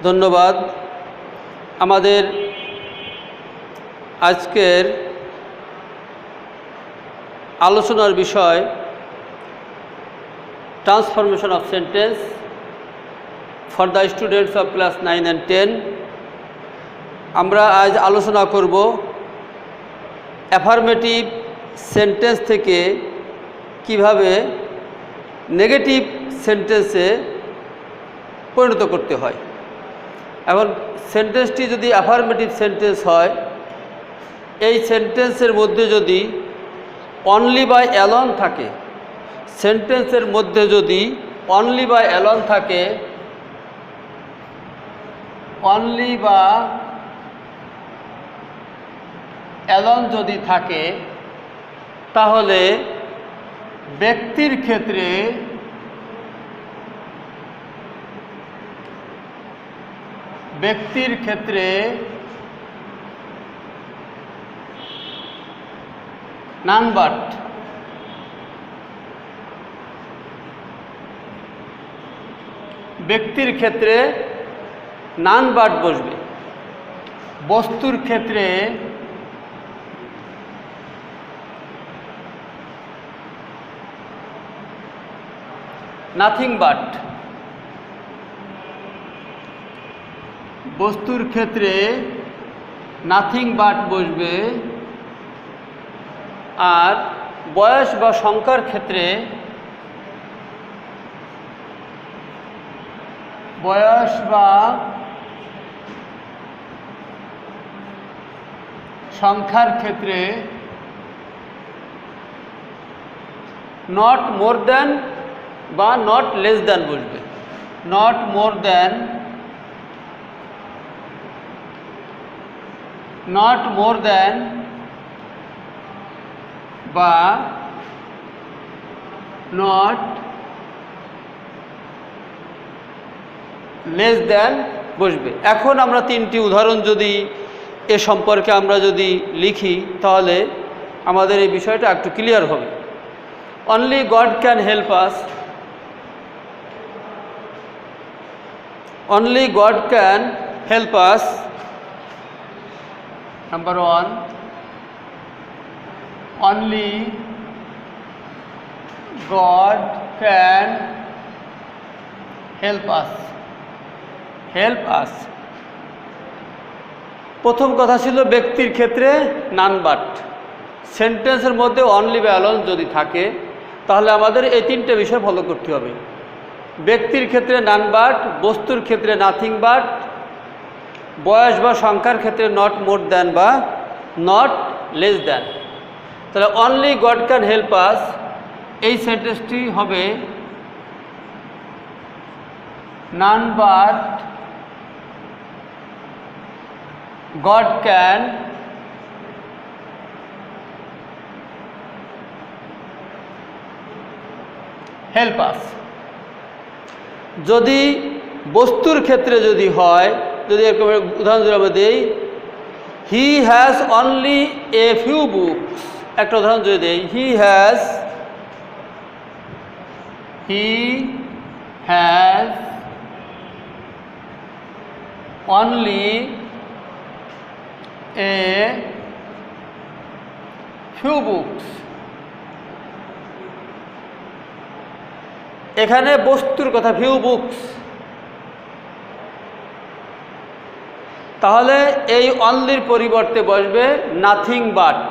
ধন্যবাদ। আমাদের আজকের আলোচনার বিষয় transformation of sentence for the students of class 9 and 10। আমরা আজ আলোচনা করব অ্যাফার্মেটিভ সেন্টেন্স থেকে কিভাবে নেগেটিভ সেন্টেন্সে পরিণত করতে হয়। এখন সেন্টেন্সটি যদি অ্যাফার্মেটিভ সেন্টেন্স হয়, এই সেন্টেন্সের মধ্যে যদি অনলি বা অ্যালন থাকে, সেন্টেন্সের মধ্যে যদি অনলি বা অ্যালন থাকে, অনলি বা অ্যালন যদি থাকে, তাহলে ব্যক্তির ক্ষেত্রে নান বাট, ব্যক্তির ক্ষেত্রে নান বাট বসবে। বস্তুর ক্ষেত্রে নাথিং বাট, বস্তুর ক্ষেত্রে নাথিং বাট বসবে। আর বয়স বা সংখ্যার ক্ষেত্রে বয়স বা সংখ্যার ক্ষেত্রে নট মোর দ্যান বা নট লেস দ্যান বসবে। Not more than, not more than বা নট লেস দ্যান বসবে। এখন আমরা তিনটি উদাহরণ যদি এ সম্পর্কে আমরা যদি লিখি, তাহলে আমাদের এই বিষয়টা একটু ক্লিয়ার হবে। Only god can help us, only God can help us. Number one, only God can help us. Help us. প্রথম কথা ছিল ব্যক্তির ক্ষেত্রে নান বাট। সেন্টেন্সের মধ্যে অনলি বা অ্যালোন যদি থাকে, তাহলে আমাদের এই তিনটে বিষয় ফলো করতে হবে। ব্যক্তির ক্ষেত্রে নান বাট, বস্তুর ক্ষেত্রে নাথিং বাট, বয়স বা সংখ্যার ক্ষেত্রে নট মোর দ্যান বা নট লেস দ্যান। তাহলে only god can help us, এই সেন্টেন্সটি হবে none but god can help us. যদি বস্তুর ক্ষেত্রে যদি হয়, যদি এরকম উদাহরণ যদি আমরা দিই, he has only a few books, একটা উদাহরণ যদি দিই, he has only a few books. এখানে বস্তুর কথা ফিউ বুকস, তাহলে এই অনলির পরিবর্তে বসবে নাথিং বাট।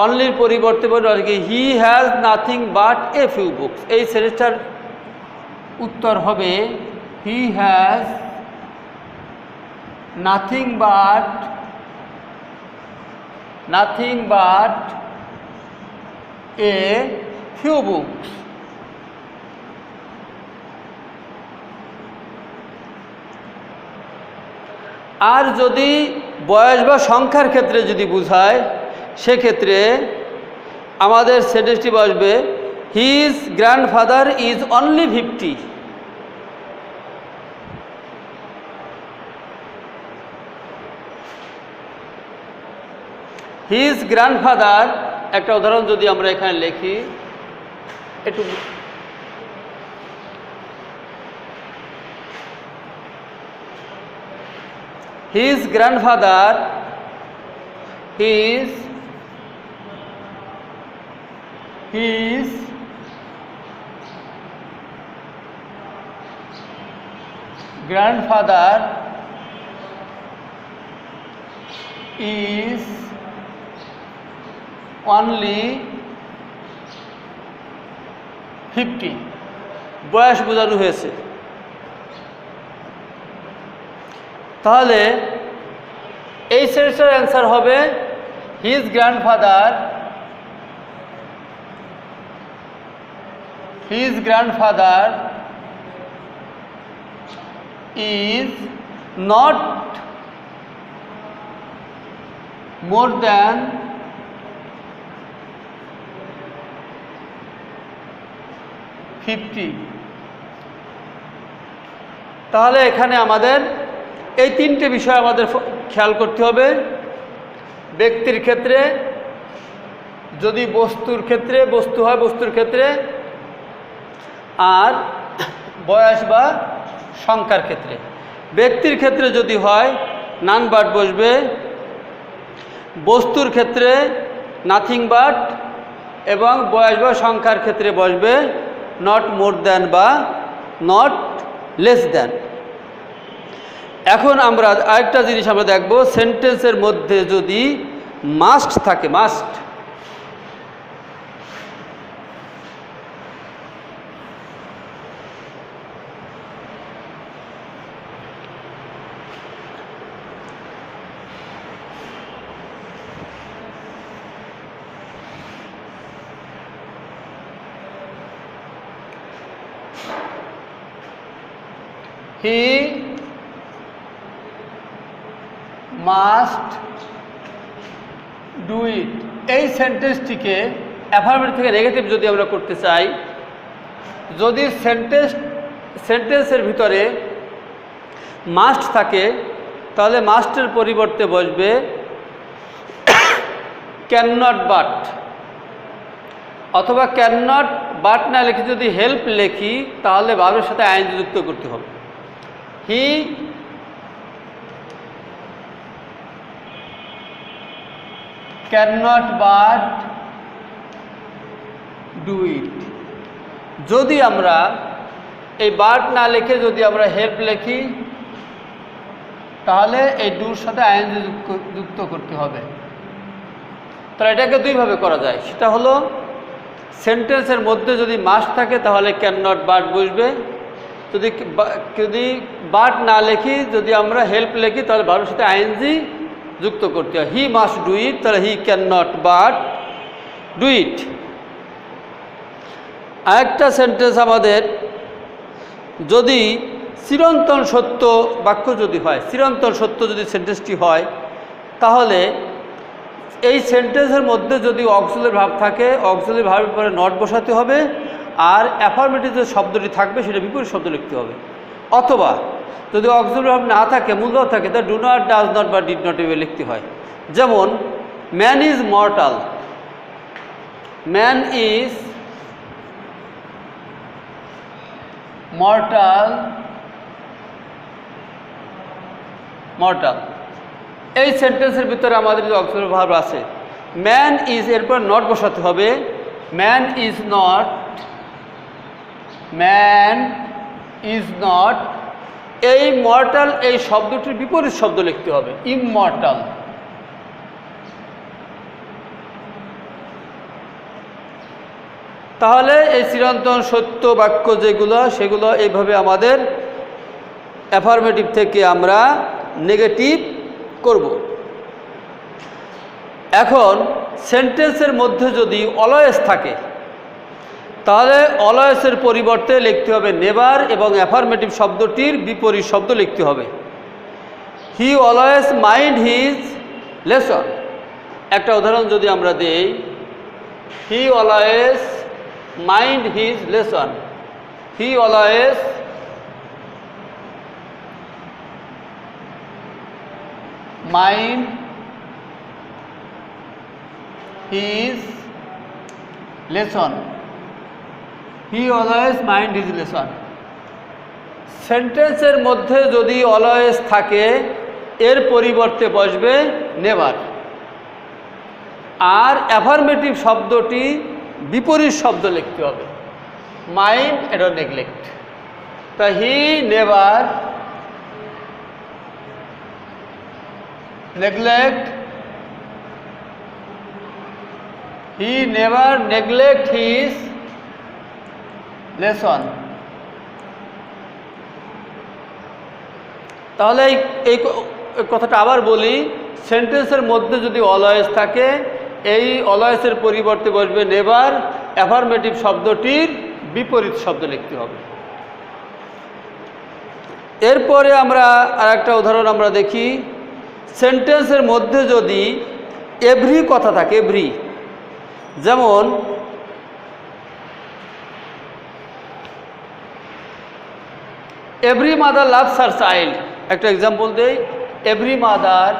অনলির পরিবর্তে বসবে he has nothing but a few books. এই সেন্টেন্সটার উত্তর হবে he has nothing but a few books. আর যদি বয়স বা সংখ্যার ক্ষেত্রে যদি বোঝায়, সেক্ষেত্রে আমাদের সেন্টেন্সটি বসবে his grandfather is only 50। His grandfather, একটা উদাহরণ যদি আমরা এখানে লিখি, একটু his grandfather his grandfather is only 50 বয়স বোঝানো হয়েছে। তাহলে এই সেন্টেন্সের অ্যান্সার হবে his grandfather is not more than 50। তাহলে এখানে আমাদের এই তিনটে বিষয় আমাদের খেয়াল করতে হবে। ব্যক্তির ক্ষেত্রে, যদি বস্তুর ক্ষেত্রে বস্তু হয় বস্তুর ক্ষেত্রে, আর বয়স বা সংখ্যার ক্ষেত্রে। ব্যক্তির ক্ষেত্রে যদি হয় নান বাট বসবে, বস্তুর ক্ষেত্রে নাথিং বাট, এবং বয়স বা সংখ্যার ক্ষেত্রে বসবে নট মোর দ্যান বা নট লেস দ্যান। এখন আমরা আরেকটা জিনিস আমরা দেখব, সেন্টেন্সের মধ্যে যদি মাস্ট থাকে, must, he must do it, এই সেন্টেন্সটিকে অ্যাফার্মেটিভ থেকে নেগেটিভ যদি আমরা করতে চাই, যদি সেন্টেন্সের ভিতরে মাস্ট থাকে তাহলে মাস্টের পরিবর্তে বসবে ক্যান নট বাট, অথবা ক্যান নট বাট না লিখে যদি হেল্প লিখি তাহলে ভার্বের সাথে আইএনজি যুক্ত করতে হবে। He can not but do it. যদি আমরা এই বাট না লিখে যদি আমরা হেল্প লিখি তাহলে এই ডুর সাথে আইএনজি যুক্ত করতে হবে। তাহলে এটাকে দুইভাবে করা যায়, সেটা হলো সেন্টেন্সের মধ্যে যদি মাস্ট থাকে তাহলে ক্যান নট বাট বসবে, যদি বাট না লিখি যদি আমরা হেল্প লিখি তাহলে ভার্বের সাথে আইএনজি যুক্ত করতে হয়। হি মাস্ট ডু ইট, তাহলে he can not but do it. আরেকটা সেন্টেন্স আমাদের, যদি চিরন্তন সত্য বাক্য যদি হয়, চিরন্তন সত্য যদি সেন্টেন্সটি হয় তাহলে এই সেন্টেন্সের মধ্যে যদি অক্সিলারি ভার্ব থাকে অক্সিলারি ভার্বের পরে নট বসাতে হবে, আর অ্যাফার্মেটিভ যে শব্দটি থাকবে সেটা বিপরীত শব্দ লিখতে হবে। অথবা যদি অক্সিলারি ভার্ব না থাকে, মূল ভার্ব থাকে, তা ডু নট, ডাজ নট বা ডিড নট এভাবে লিখতে হয়। যেমন man is mortal, man is mortal, mortal. এই সেন্টেন্সের ভিতরে আমাদের যে অক্সিলারি ভার্ব আছে, ম্যান ইজ এরপর নট বসাতে হবে, man is not, man is not. এই মর্টাল এই শব্দটির বিপরীত শব্দ লিখতে হবে, ইমমর্টাল। তাহলে এই চিরন্তন সত্য বাক্য যেগুলো সেগুলো এইভাবে আমাদের অ্যাফার্মেটিভ থেকে আমরা নেগেটিভ করব। এখন সেন্টেন্সের মধ্যে যদি অলওয়েজ থাকে তাহলে অলওয়েজের পরিবর্তে লিখতে হবে নেভার, এবং অ্যাফার্মেটিভ শব্দটির বিপরীত শব্দ লিখতে হবে। He always mind his lesson. একটা উদাহরণ যদি আমরা দেই, he always mind his lesson, he always mind his lesson, he always mind his lesson. সেন্টেন্সের মধ্যে যদি অলওয়েজ থাকে এর পরিবর্তে বসবে নেভার। আর অ্যাফার্মেটিভ শব্দটি বিপরীত শব্দ লিখতে হবে, মাইন্ড এটা নেগলেক্ট। তা he never neglect, he never neglect his lesson। তাহলে এই কথাটা আবার বলি, সেন্টেন্সের মধ্যে যদি অলওয়েজ থাকে, এই অলওয়েজের পরিবর্তে বসবে নেভার, অ্যাফার্মেটিভ শব্দটির বিপরীত শব্দ লিখতে হবে। এরপরে আমরা আরেকটা উদাহরণ আমরা দেখি, সেন্টেন্সের মধ্যে যদি এভরি কথা থাকে, এভরি, যেমন every mother loves her child. একটা এক্সাম্পল দেই, every mother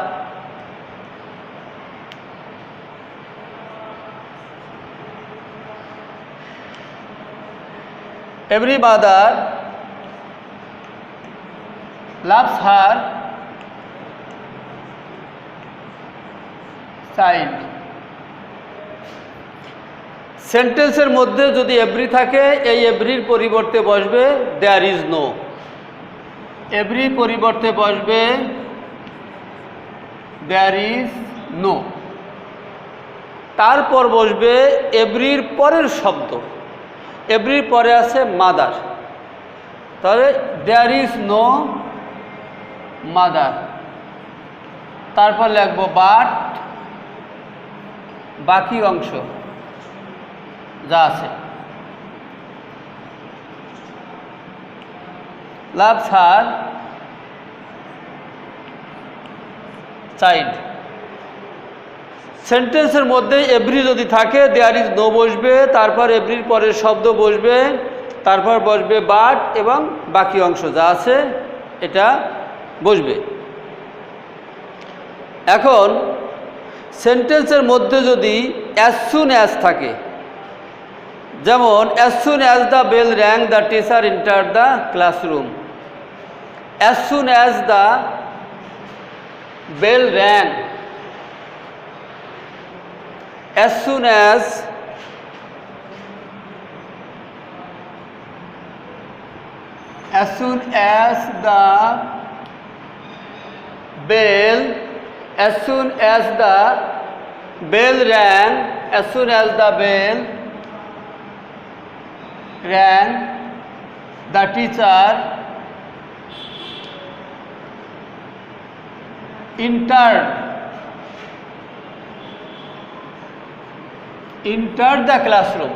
loves her child। সেন্টেন্সের মধ্যে যদি এভরি থাকে, এই এভরির পরিবর্তে বসবে দেয়ার ইজ নো। এভরি পরিবর্তে বসবে দেয়ার ইজ নো। তারপর বসবে এভরির পরের শব্দ, এভরির পরে আছে মাদার, তাহলে দেয়ার ইজ নো মাদার। তারপর লিখবো বাট, বাকি অংশ যা আছে, লাভস হার চাইল্ড। সেন্টেন্সের মধ্যে এভরি যদি থাকে, দেয়ার ইজ নো বসবে, তারপর এভরির পরের শব্দ বসবে, তারপর বসবে বাট এবং বাকি অংশ যা আছে এটা বসবে। এখন সেন্টেন্সের মধ্যে যদি অ্যাজ সুন অ্যাজ থাকে, যেমন as soon as the bell rang the teacher entered the classroom. As soon as the bell rang, as soon as the bell, as soon as the bell rang, as soon as the bell rang, the teacher entered the classroom,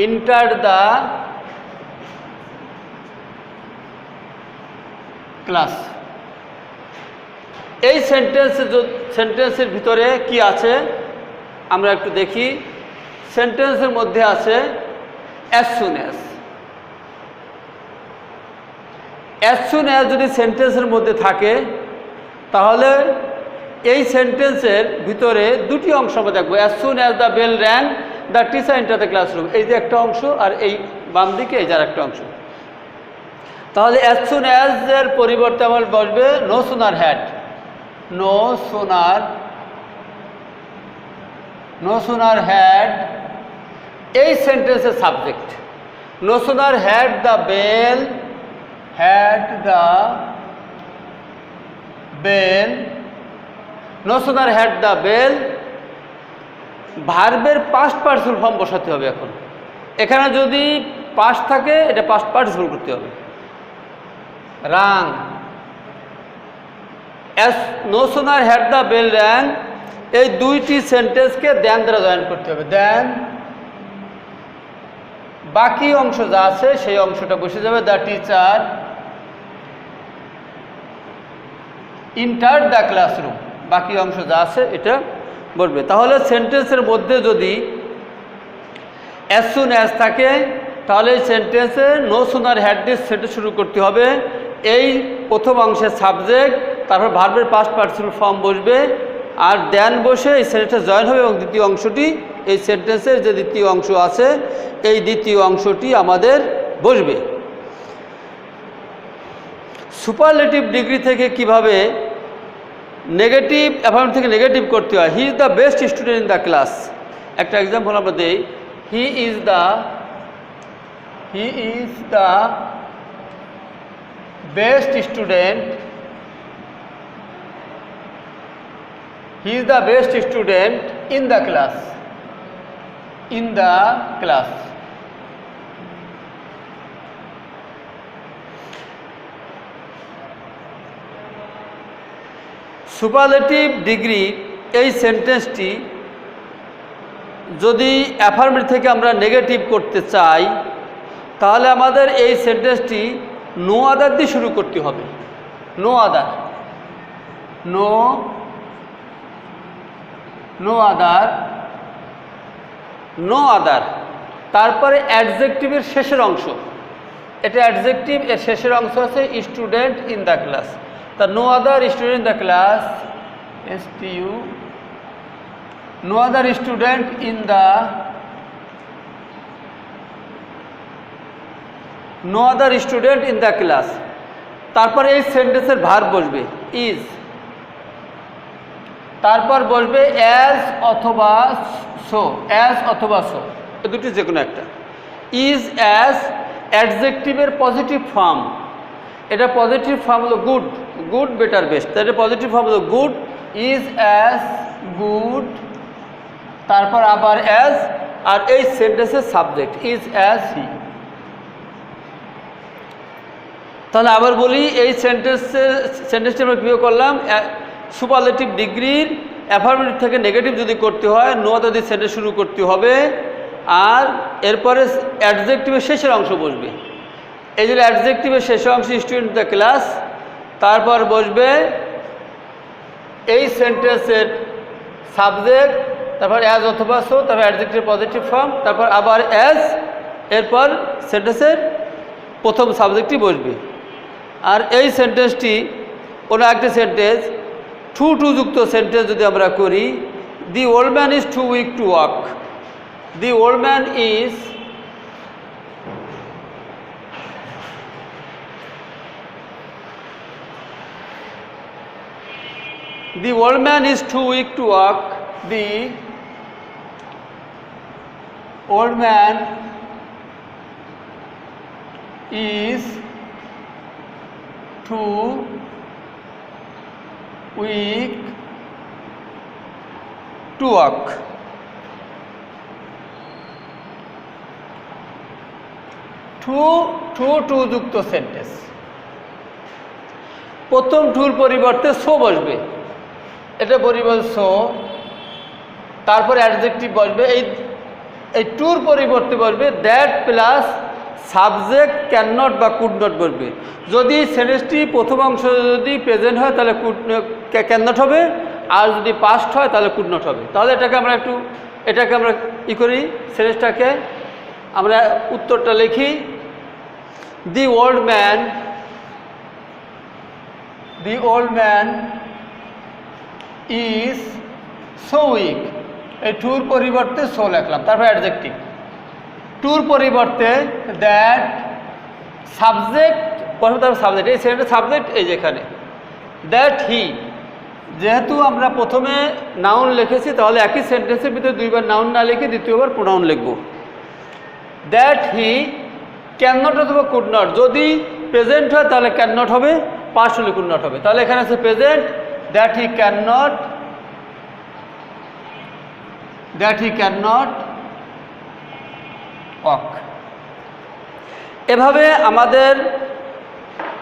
entered the class। এই সেন্টেন্সের ভিতরে কি আছে আমরা একটু দেখি। সেন্টেন্সের মধ্যে আছে as soon as যদি সেন্টেন্সের মধ্যে থাকে, তাহলে এই সেন্টেন্সের ভিতরে দুটি অংশ আমরা দেখবো, as soon as the bell rang the teacher entered the classroom, এই যে একটা অংশ, আর এই বাম দিকে এই যার একটা অংশ। তাহলে as soon as এর পরিবর্তে আমার বসবে no sooner had, no sooner had এই সেন্টেন্সের subject. no sooner had the bell, no sooner had the bell, ভার্বের পাস্ট পার্টিসিপল ফর্ম বসাতে হবে। এখন এখানে যদি পাস্ট থাকে, এটা পাস্ট পার্টিসিপল করতে হবে, রাং। no sooner had the bell rang, এই দুইটি সেন্টেন্সকে দেন দ্বারা জয়েন করতে হবে। দেন বাকি অংশ যা আছে সেই অংশটা বসে যাবে the teacher entered the classroom, বাকি অংশ যা আছে এটা বলবে। তাহলে সেন্টেন্সের মধ্যে যদি as soon as থাকে, তাহলে এই সেন্টেন্সে no sooner had দিয়ে সেটা শুরু করতে হবে। এই প্রথম অংশের সাবজেক্ট, তারপর ভার্বের পাস্ট পার্টিসিপল ফর্ম বসবে, আর দেন বসে এই সেন্টেন্সে জয়েন হবে, এবং দ্বিতীয় অংশটি, এই সেন্টেন্সের যে দ্বিতীয় অংশ আছে এই দ্বিতীয় অংশটি আমাদের বসবে। সুপারলেটিভ ডিগ্রি থেকে কিভাবে নেগেটিভ অ্যাফার্মেটিভ থেকে নেগেটিভ করতে হয়। He is the best student in the class. একটা এক্সাম্পল আমরা দেই, he is the best student, he is the best student in the class, in the class. Superlative degree এই সেন্টেন্সটি যদি অ্যাফার্মেটিভ থেকে আমরা নেগেটিভ করতে চাই তাহলে আমাদের এই সেন্টেন্সটি নো আদার দিয়ে শুরু করতে হবে। No other, no other, no other, তারপরে অ্যাডজেক্টিভের শেষের অংশ, এটা অ্যাডজেক্টিভ, এর শেষের অংশ আছে স্টুডেন্ট ইন দ্য ক্লাস। তা no other student in the class, STU, no other student in the, no other student in the class. তারপরে এই সেন্টেন্সের ভার্ব বসবে ইজ, তারপর বসবে অ্যাজ অথবা সো, অ্যাজ অথবা সো, এই দুটি যে কোনো একটা। ইজ অ্যাজ অ্যাডজেক্টিভের পজিটিভ ফর্ম, এটা পজিটিভ ফর্ম হলো গুড, গুড বেটার বেস্ট, তাহলে পজিটিভ ফর্ম হলো গুড, ইজ অ্যাজ গুড, তারপর আবার অ্যাজ, আর এই সেন্টেন্সের সাবজেক্ট ইজ অ্যাজ হি। তাহলে আবার বলি, এই সেন্টেন্সটি আমরা কীভাবে করলাম? সুপারলেটিভ ডিগ্রির অ্যাফার্মেটিভ থেকে নেগেটিভ যদি করতে হয় নো আদার দিয়ে সেন্টেন্স শুরু করতে হবে, আর এরপরে অ্যাডজেক্টিভের শেষের অংশ বসবে। এই যে অ্যাডজেক্টিভের শেষের অংশ স্টুডেন্ট দ্য ক্লাস, তারপর বসবে এই সেন্টেন্সের সাবজেক্ট, তারপর অ্যাজ অথবা সো, তারপর অ্যাডজেক্টিভ পজিটিভ ফর্ম, তারপর আবার অ্যাজ, এরপর সেন্টেন্সের প্রথম সাবজেক্টই বসবে। আর এই সেন্টেন্সটি কোনো একটা সেন্টেন্স টু যুক্ত সেন্টেন্স যদি আমরা করি, the old man is too weak to walk, the old man is, the old man is too weak to walk, the old man is too weak to walk. Too যুক্ত sentence, প্রথম টুর পরিবর্তে so বসবে, এটা পরিবর্তে so, তারপর adjective বসবে, এই টুর পরিবর্তে বসবে that plus subject can not বা কুড নট বসবে। যদি সেন্টেন্সটি প্রথম অংশ যদি প্রেজেন্ট হয় তাহলে ক্যান নট হবে, আর যদি পাস্ট হয় তাহলে কুড নট হবে। তাহলে এটাকে আমরা করি, সেন্টেন্সটাকে আমরা উত্তরটা লিখি, দি old man is so weak, এই টুর পরিবর্তে সো লিখলাম, তারপর অ্যাডজেক্টিভ, টুর পরিবর্তে দ্যাট, সাবজেক্ট তারপর সাবজেক্ট, এই সেন্টেন্সের সাবজেক্ট এই যেখানে দ্যাট হি, যেহেতু আমরা প্রথমে নাউন লিখেছি তাহলে একই সেন্টেন্সের ভিতরে দুইবার নাউন না লিখে দ্বিতীয়বার প্রোনাউন লিখব। দ্যাট হি ক্যান নট অথবা কুড নট, যদি প্রেজেন্ট হয় তাহলে ক্যান নট হবে, পাস্ট হলে কুড নট হবে। তাহলে এখানে আছে present, that he can not walk. এভাবে আমাদের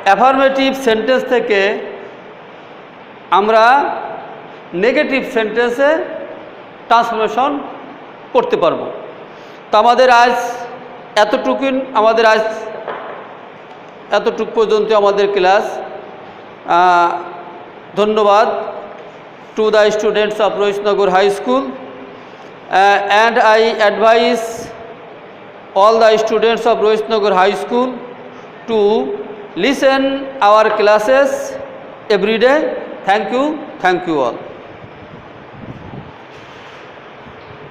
অ্যাফার্মেটিভ সেন্টেন্স থেকে আমরা নেগেটিভ সেন্টেন্সে ট্রান্সফরমেশন করতে পারবো। তো আমাদের আজ এতটুক পর্যন্ত আমাদের ক্লাস। ধন্যবাদ to the students of Rohitnagar high school, and I advise all the students of Rohitnagar High School to listen our classes every day. Thank you all.